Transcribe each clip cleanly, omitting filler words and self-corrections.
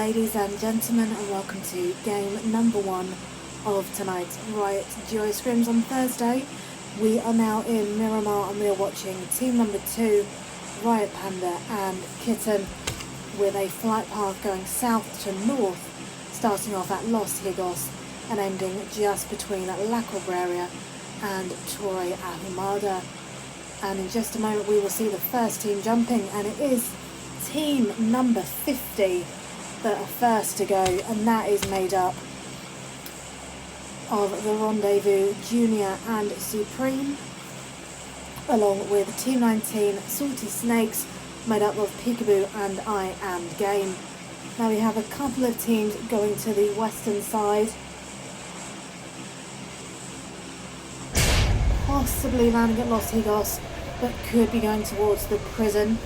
ladies and gentlemen, and welcome to game number 1 of tonight's Riot Duo Scrims on Thursday. We are now in Miramar and we are watching team number 2, Riot Panda and Kitten, with a flight path going south to north, starting off at Los Higos and ending just between La Cabrera and Torre Ahumada. And in just a moment we will see the first team jumping, and it is team number 50 that are first to go, and that is made up of the Rendezvous, Junior and Supreme, along with team 19, Salty Snakes, made up of Peekaboo and I Am Game. Now we have a couple of teams going to the western side, possibly landing at Los Higos, but could be going towards the prison.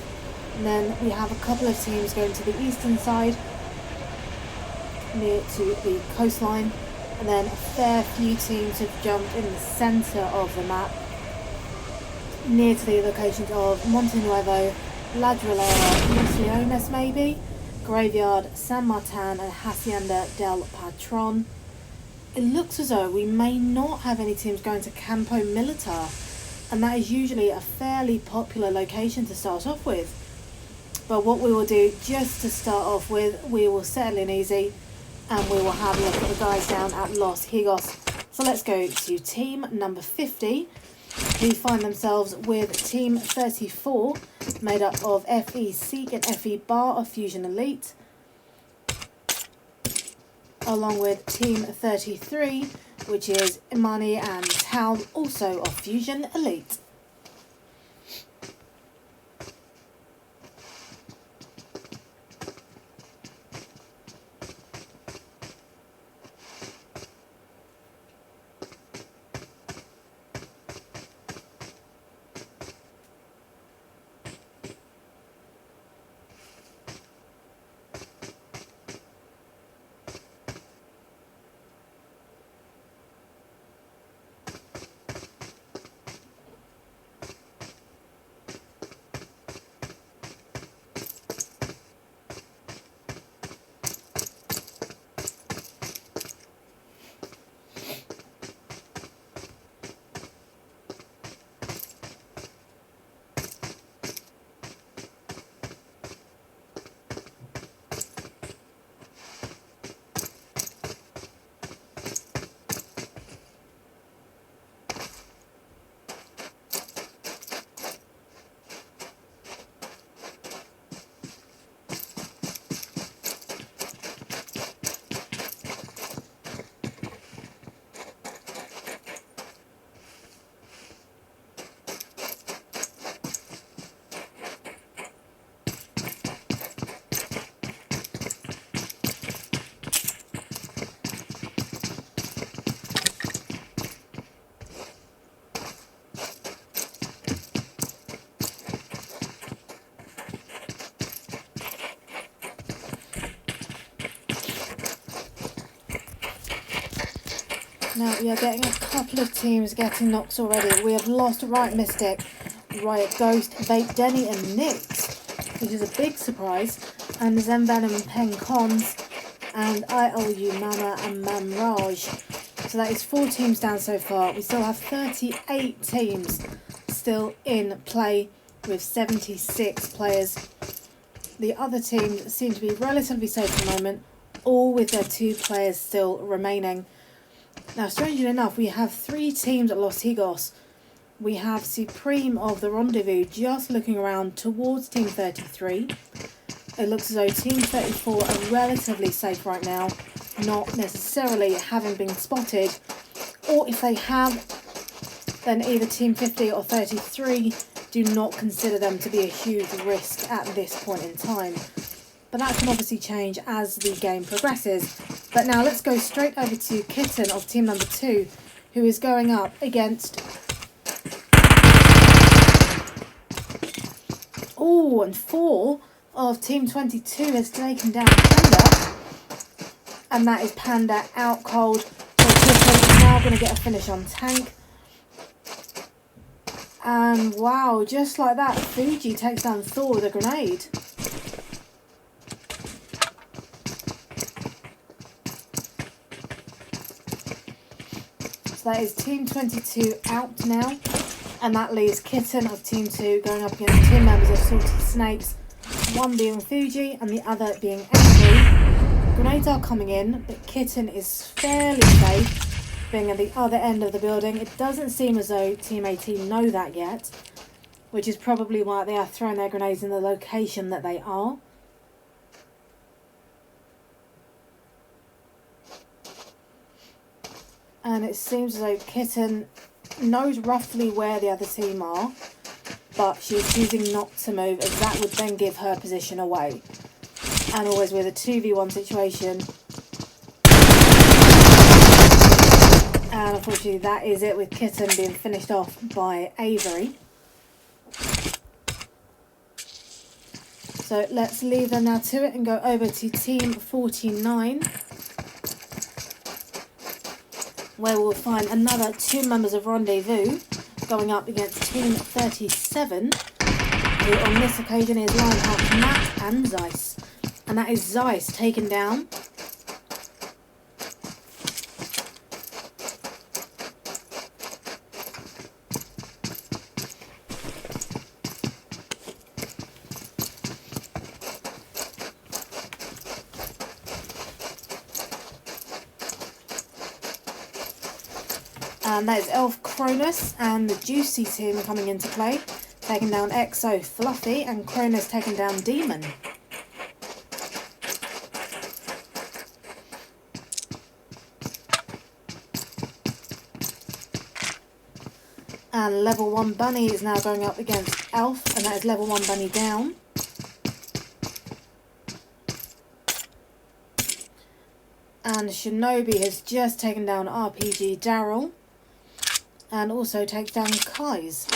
And then we have a couple of teams going to the eastern side, near to the coastline, and then a fair few teams have jumped in the centre of the map, near to the locations of Monte Nuevo, La Drillera, Los Leones maybe, Graveyard, San Martin and Hacienda del Patron. It looks as though we may not have any teams going to Campo Militar, and that is usually a fairly popular location to start off with. But what we will do, just to start off with, we will settle in easy and we will have a look at the guys down at Los Higos. So let's go to team number 50, who find themselves with team 34, made up of FE Seek and FE Bar of Fusion Elite, along with team 33, which is Imani and Tal, also of Fusion Elite. Now we are getting a couple of teams getting knocks already. We have lost Riot Mystic, Riot Ghost, Vape Denny and Nix, which is a big surprise, and Zen Venom, Pen Cons, and ILU Mama and Mamraj. So that is 4 teams down so far. We still have 38 teams still in play with 76 players. The other teams seem to be relatively safe at the moment, all with their 2 players still remaining. Now, strangely enough, we have 3 teams at Los Higos. We have Supreme of the Rendezvous just looking around towards Team 33. It looks as though Team 34 are relatively safe right now, not necessarily having been spotted. Or if they have, then either Team 50 or 33 do not consider them to be a huge risk at this point in time. But that can obviously change as the game progresses. But now let's go straight over to Kitten of team number 2, who is going up against... Oh, and 4 of team 22 has taken down Panda. And that is Panda out cold. So Kitten is now going to get a finish on Tank. And wow, just like that, Fuji takes down Thor with a grenade. So that is Team 22 out now. And that leaves Kitten of Team 2 going up against 2 members of Salty Snakes. One being Fuji and the other being Angry. Grenades are coming in, but Kitten is fairly safe, being at the other end of the building. It doesn't seem as though Team 18 know that yet, which is probably why they are throwing their grenades in the location that they are. And it seems as though Kitten knows roughly where the other team are, but she's choosing not to move, as that would then give her position away. And always with a 2v1 situation. And unfortunately that is it, with Kitten being finished off by Avery. So let's leave them now to it and go over to Team 49. Where we'll find another 2 members of Rendezvous going up against Team 37, who on this occasion is Lionheart, Matt and Zeiss. And that is Zeiss taken down. And that is Elf Cronus and the Juicy team coming into play, taking down Exo Fluffy, and Cronus taking down Demon. And level 1 Bunny is now going up against Elf, and that is level 1 Bunny down. And Shinobi has just taken down RPG Daryl. And also takes down Kai's.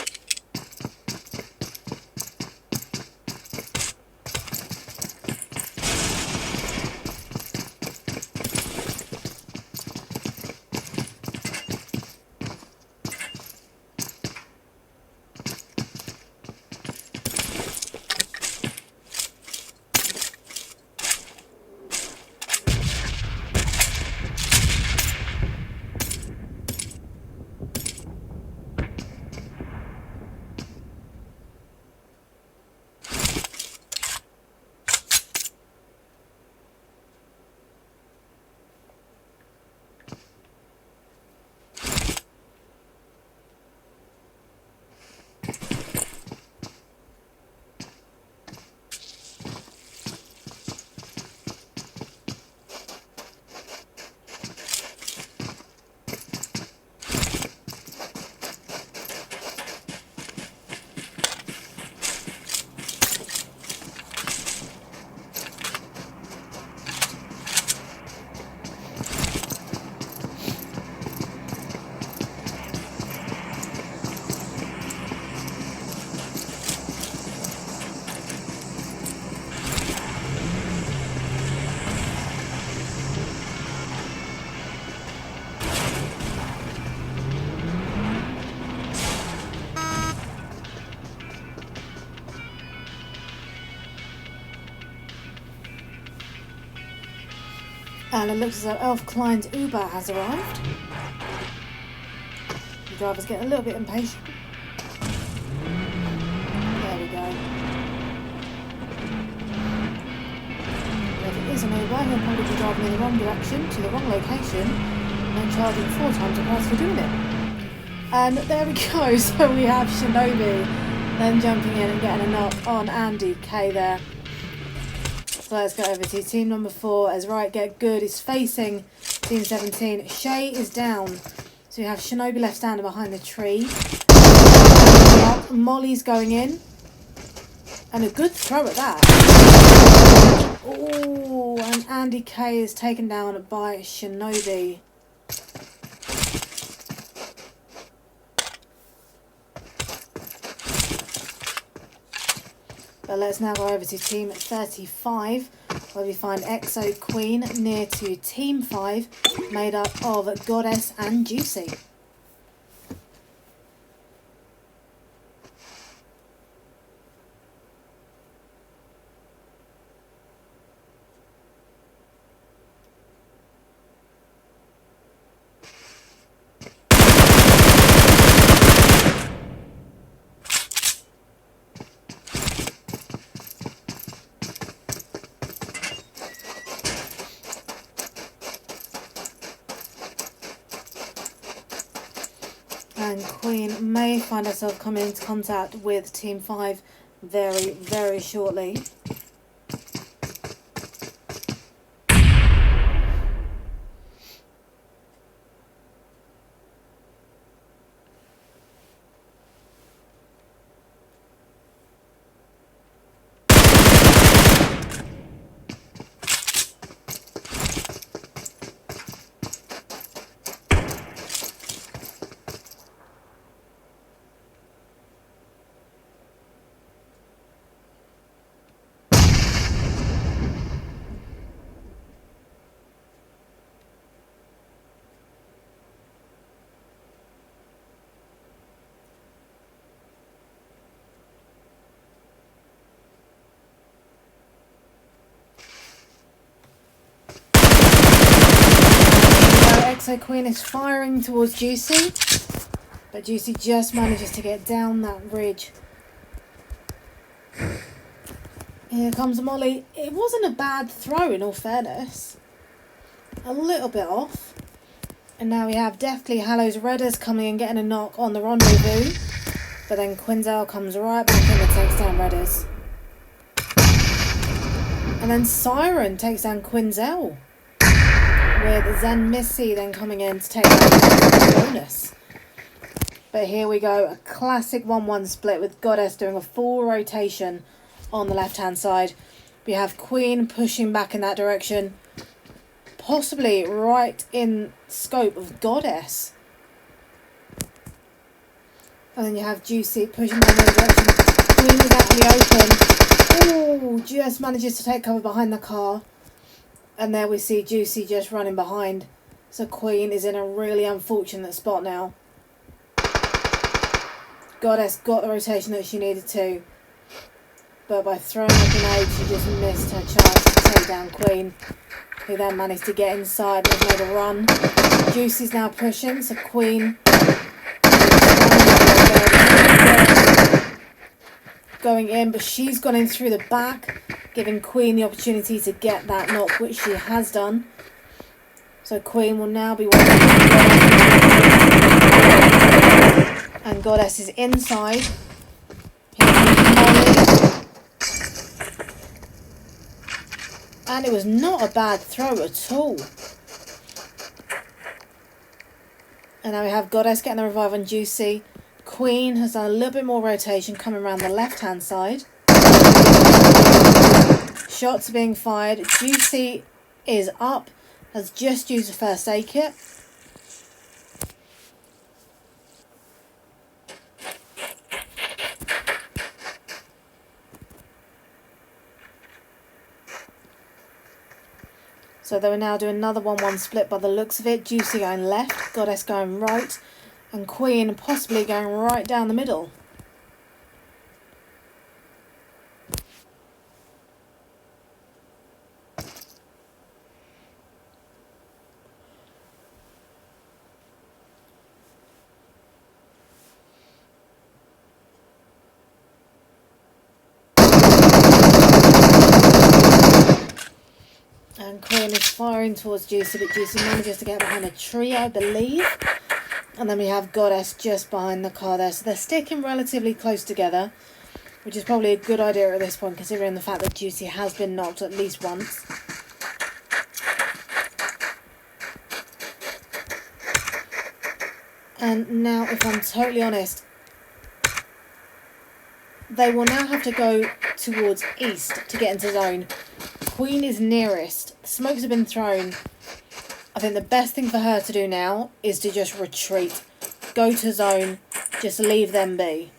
And it looks as though Elf Klein's Uber has arrived. The driver's getting a little bit impatient. There we go. If it is an Uber, he'll probably be driving in the wrong direction, to the wrong location, and then charging 4 times the price for doing it. And there we go, so we have Shinobi then jumping in and getting a knock on Andy K there. So let's go over to team number 4 as Riot Get Good is facing team 17. Shay is down. So we have Shinobi left standing behind the tree. Molly's going in. And a good throw at that. Oh, and Andy K is taken down by Shinobi. But let's now go over to team 35, where we find Exo Queen near to team 5, made up of Goddess and Juicy. And Queen may find herself coming into contact with Team 5 very, very shortly. So Queen is firing towards Juicy, but Juicy just manages to get down that ridge. Here comes Molly. It wasn't a bad throw in all fairness. A little bit off. And now we have deftly Hallow's Redders coming and getting a knock on the rendezvous. But then Quinzel comes right back in and takes down Redders. And then Siren takes down Quinzel. With Zen Missy then coming in to take down the bonus. But here we go, a classic 1-1 split with Goddess doing a full rotation on the left hand side. We have Queen pushing back in that direction, possibly right in scope of Goddess. And then you have Juicy pushing down the other direction. Queen is out in the open. Oh, just manages to take cover behind the car. And there we see Juicy just running behind. So Queen is in a really unfortunate spot now. Goddess got the rotation that she needed to. But by throwing a grenade, she just missed her chance to take down Queen, who then managed to get inside and made a run. Juicy's now pushing, so Queen going in, but she's gone in through the back, giving Queen the opportunity to get that knock, which she has done. So Queen will now be working. And Goddess is inside. Here comes Molly. And it was not a bad throw at all. And now we have Goddess getting the revive on Juicy. Queen has done a little bit more rotation coming around the left hand side. Shots are being fired. Juicy is up. Has just used a first aid kit. So they will now do another 1-1 split by the looks of it. Juicy going left, Goddess going right, and Queen possibly going right down the middle. And Queen is firing towards Juicy, but Juicy manages to get behind a tree, I believe. And then we have Goddess just behind the car there. So they're sticking relatively close together, which is probably a good idea at this point, considering the fact that Juicy has been knocked at least once. And now, if I'm totally honest, they will now have to go towards east to get into zone. Queen is nearest. The smokes have been thrown. I think the best thing for her to do now is to just retreat. Go to zone. Just leave them be.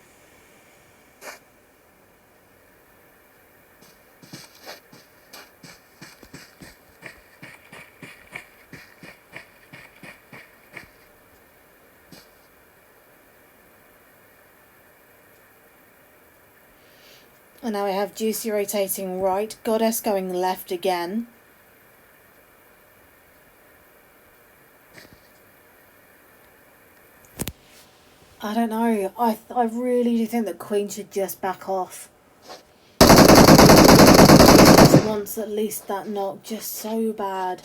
And now we have Juicy rotating right, Goddess going left again. I don't know, I really do think that Queen should just back off. She wants at least that knock just so bad.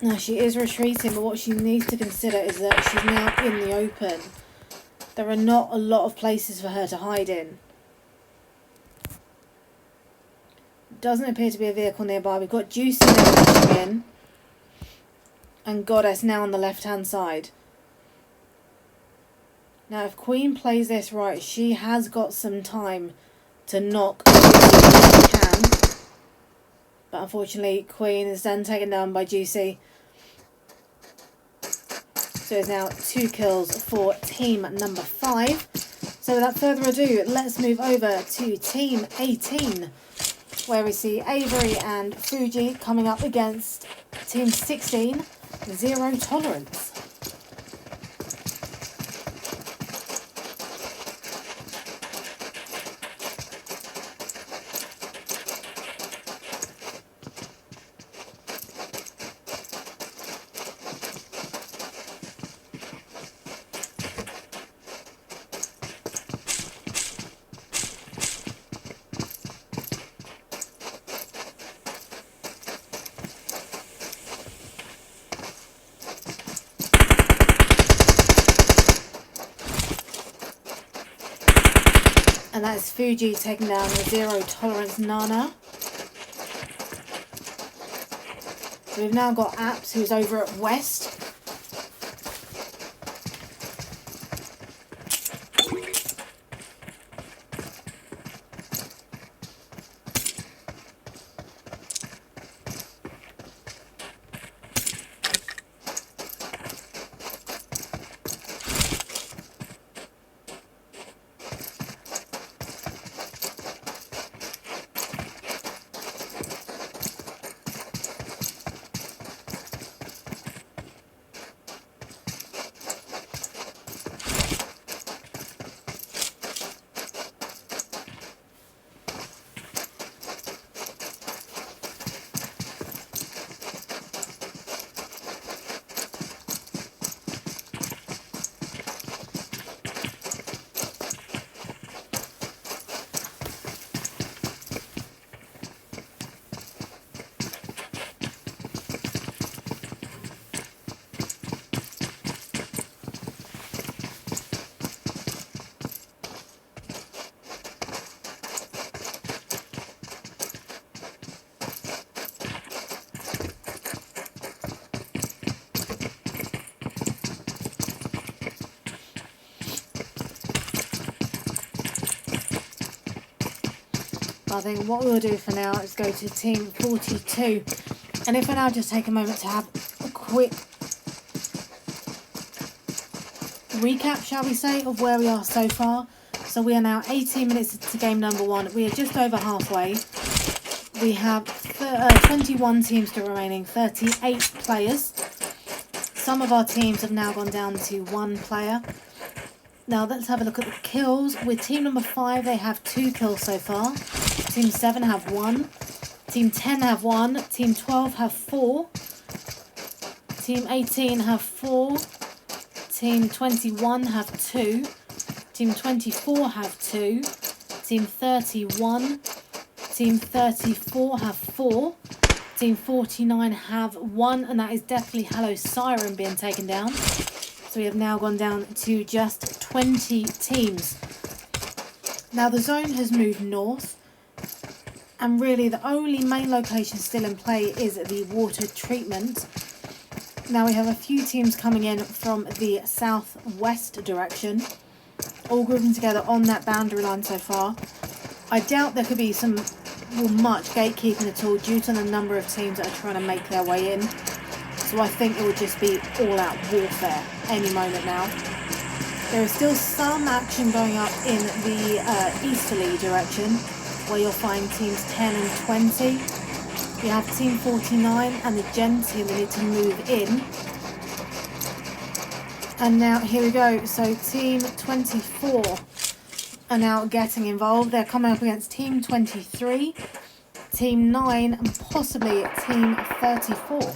Now she is retreating, but what she needs to consider is that she's now in the open. There are not a lot of places for her to hide in. Doesn't appear to be a vehicle nearby. We've got Juicy now pushing in. And Goddess now on the left-hand side. Now, if Queen plays this right, she has got some time to knock if she can. But unfortunately, Queen is then taken down by Juicy. So it's now 2 kills for team number 5. So without further ado, let's move over to team 18, where we see Avery and Fuji coming up against team 16, Zero Tolerance. And that is Fuji taking down the Zero Tolerance Nana. So we've now got Apps, who's over at West. I think what we'll do for now is go to team 42. And if I now just take a moment to have a quick recap, shall we say, of where we are so far. So we are now 18 minutes to game number 1. We are just over halfway. We have 21 teams still remaining, 38 players. Some of our teams have now gone down to 1 player. Now let's have a look at the kills. With team number 5, they have 2 kills so far. Team 7 have 1. Team 10 have 1. Team 12 have 4. Team 18 have 4. Team 21 have 2. Team 24 have 2. Team 31. Team 34 have 4. Team 49 have 1. And that is definitely Hello Siren being taken down. So we have now gone down to just 20 teams. Now the zone has moved north. And really the only main location still in play is the water treatment. Now we have a few teams coming in from the southwest direction, all grouping together on that boundary line so far. I doubt there could be much gatekeeping at all due to the number of teams that are trying to make their way in. So I think it would just be all-out warfare any moment now. There is still some action going up in the easterly direction, where you'll find teams 10 and 20. You have team 49 and the Gen team that need to move in. And now here we go. So team 24 are now getting involved. They're coming up against team 23, team 9 and possibly team 34.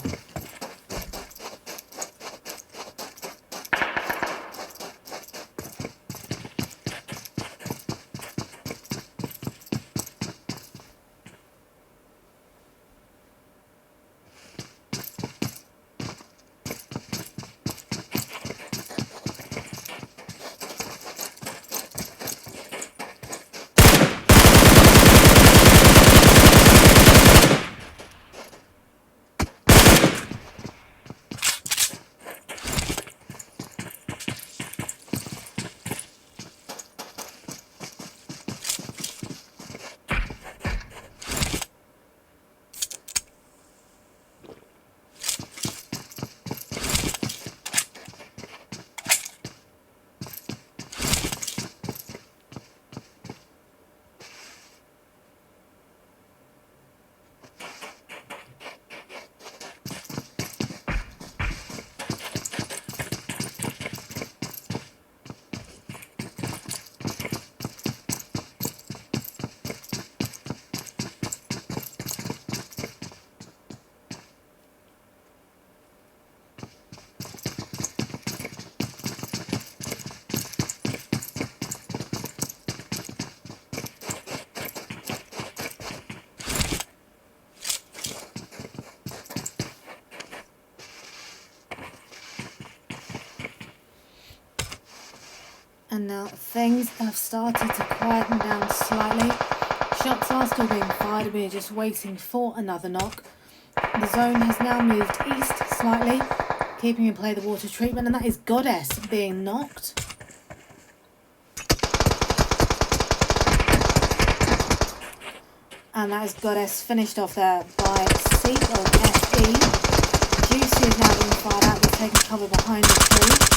And now things have started to quieten down slightly. Shots are still being fired, we're just waiting for another knock. The zone has now moved east slightly, keeping in play the water treatment, and that is Goddess being knocked. And that is Goddess finished off there by Seek of FE. Juicy is now being fired out, they're taking cover behind the tree.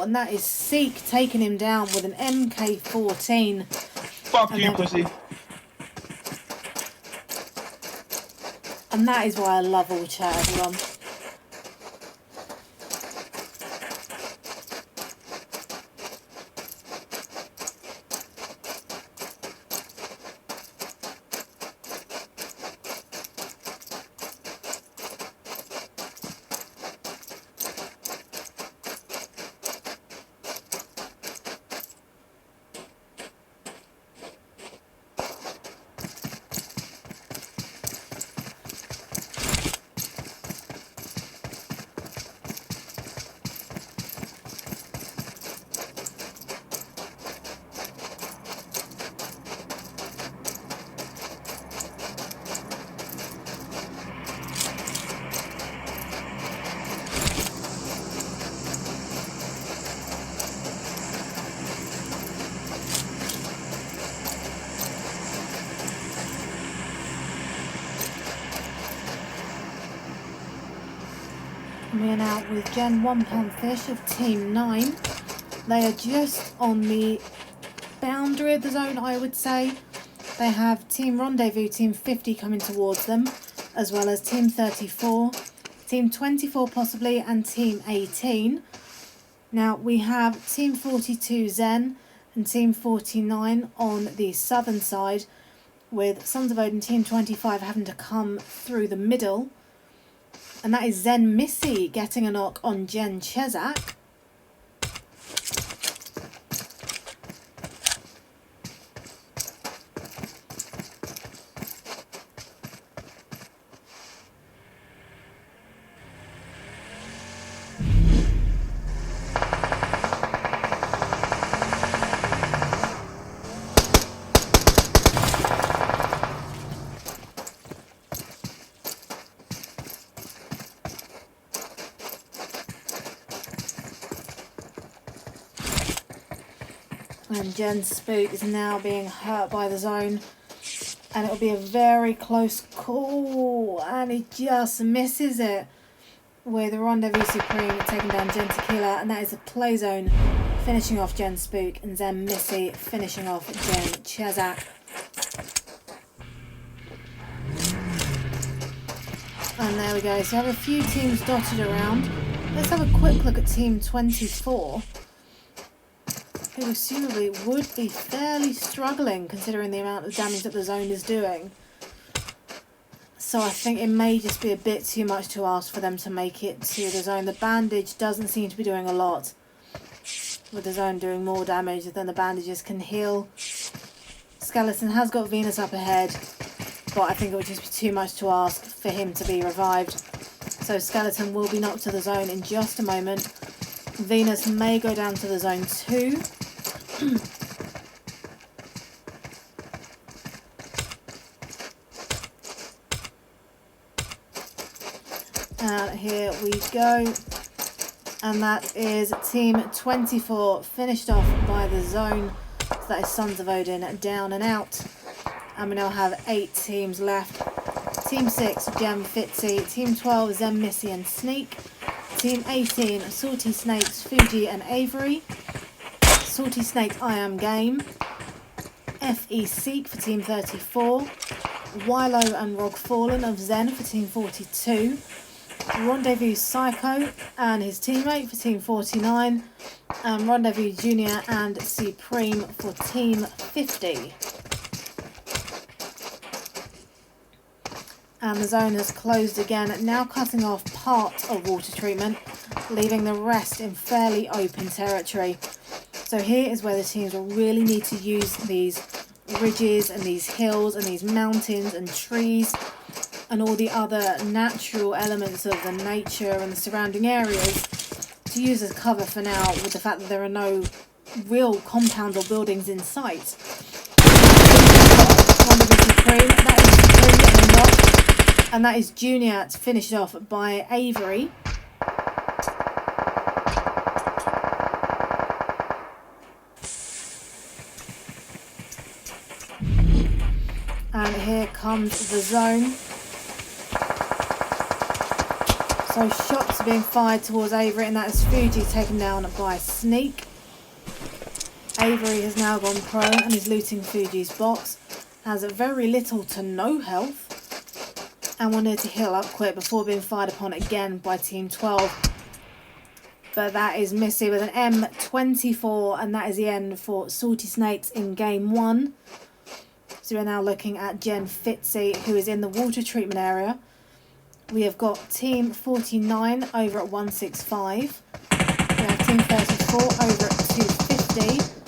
And that is Seek taking him down with an MK14. Fuck you, pussy. And that is why I love all chat, everyone. We're now with Gen 1 Poundfish of Team 9. They are just on the boundary of the zone, I would say. They have Team Rendezvous, Team 50 coming towards them, as well as Team 34, Team 24 possibly, and Team 18. Now we have Team 42 Zen and Team 49 on the southern side, with Sons of Odin Team 25 having to come through the middle. And that is Zen Missy getting a knock on Jen Chesak. And Jen Spook is now being hurt by the zone. And it'll be a very close call. And he just misses it. With Rendezvous Supreme taking down Jen Tequila. And that is a play zone finishing off Jen Spook. And Zen Missy finishing off Jen Chesak. And there we go. So we have a few teams dotted around. Let's have a quick look at Team 24. Who assumably would be fairly struggling considering the amount of damage that the zone is doing. So I think it may just be a bit too much to ask for them to make it to the zone. The bandage doesn't seem to be doing a lot, with the zone doing more damage than the bandages can heal. Skeleton has got Venus up ahead, but I think it would just be too much to ask for him to be revived. So Skeleton will be knocked to the zone in just a moment. Venus may go down to the zone too. And here we go. And that is Team 24 finished off by the zone. So that is Sons of Odin down and out. And we now have 8 teams left. Team 6, Gem Fitzy. Team 12, Zen Missy and Sneak. Team 18, Salty Snakes, Fuji and Avery. Salty Snake, I Am Game. FE Seek for Team 34. Wilo and Rog Fallen of Zen for Team 42. Rendezvous Psycho and his teammate for Team 49. And Rendezvous Junior and Supreme for Team 50. And the zone has closed again, now cutting off part of water treatment. leaving the rest in fairly open territory. So here is where the teams will really need to use these ridges and these hills and these mountains and trees and all the other natural elements of the nature and the surrounding areas to use as cover for now, with the fact that there are no real compounds or buildings in sight. And that is Junior finished off by Avery. And here comes the zone. So shots are being fired towards Avery, and that is Fuji taken down by Sneak. Avery has now gone prone and is looting Fuji's box. Has very little to no health. And will need to heal up quick before being fired upon again by Team 12. But that is Missy with an M24, and that is the end for Salty Snakes in Game 1. So we're now looking at Jen Fitzy, who is in the water treatment area. We have got Team 49 over at 165. We have Team 34 over at 250.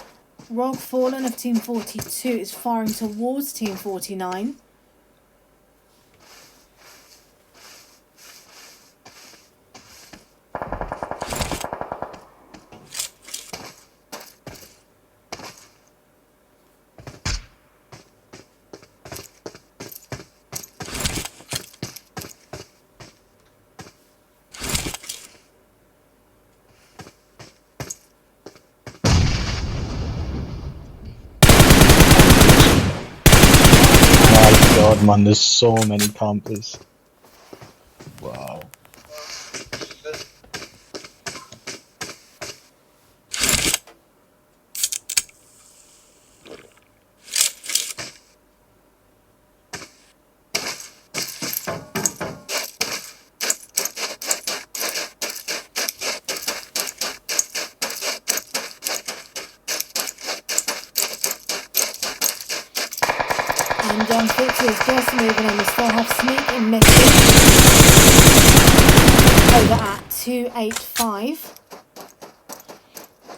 Rog Fallen of Team 42 is firing towards Team 49. God, man, there's so many campers. Wow. And Jen Fitzy is just moving in. We still have Sneak and Missy over at 285.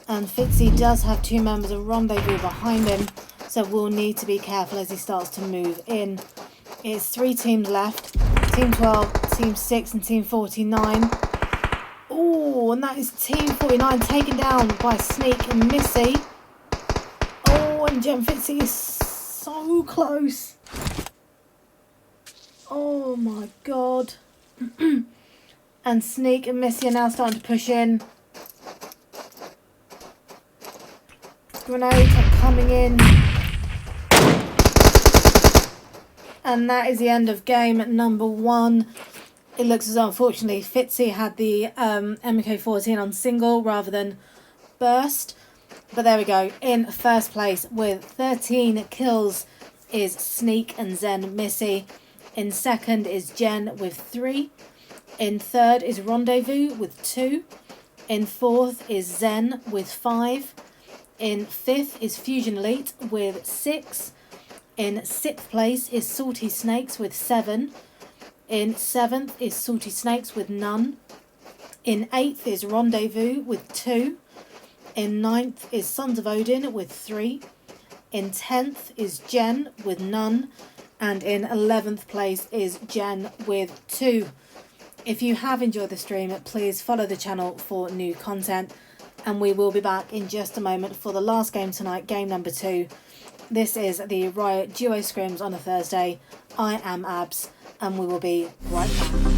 And Fitzy does have two members of Rendezvous behind him, so we'll need to be careful as he starts to move in. It's three teams left. Team 12, Team 6 and Team 49. Oh, and that is Team 49 taken down by Sneak and Missy. Oh, and Jen Fitzy is so close. Oh my god. And Sneak and Missy are now starting to push in. Grenades are coming in. And that is the end of game number 1. It looks as though, unfortunately, Fitzy had the MK14 on single rather than burst. But there we go. In first place with 13 kills is Sneak and Zen Missy. In second is Jen with 3. In third is Rendezvous with 2. In fourth is Zen with 5. In fifth is Fusion Elite with 6. In sixth place is Salty Snakes with 7. In seventh is Salty Snakes with none. In eighth is Rendezvous with 2. In ninth is Sons of Odin with 3. In 10th is Jen with none. And in 11th place is Jen with 2. If you have enjoyed the stream, please follow the channel for new content. And we will be back in just a moment for the last game tonight, game number 2. This is the Riot Duo Scrims on a Thursday. I am Abs, and we will be right back.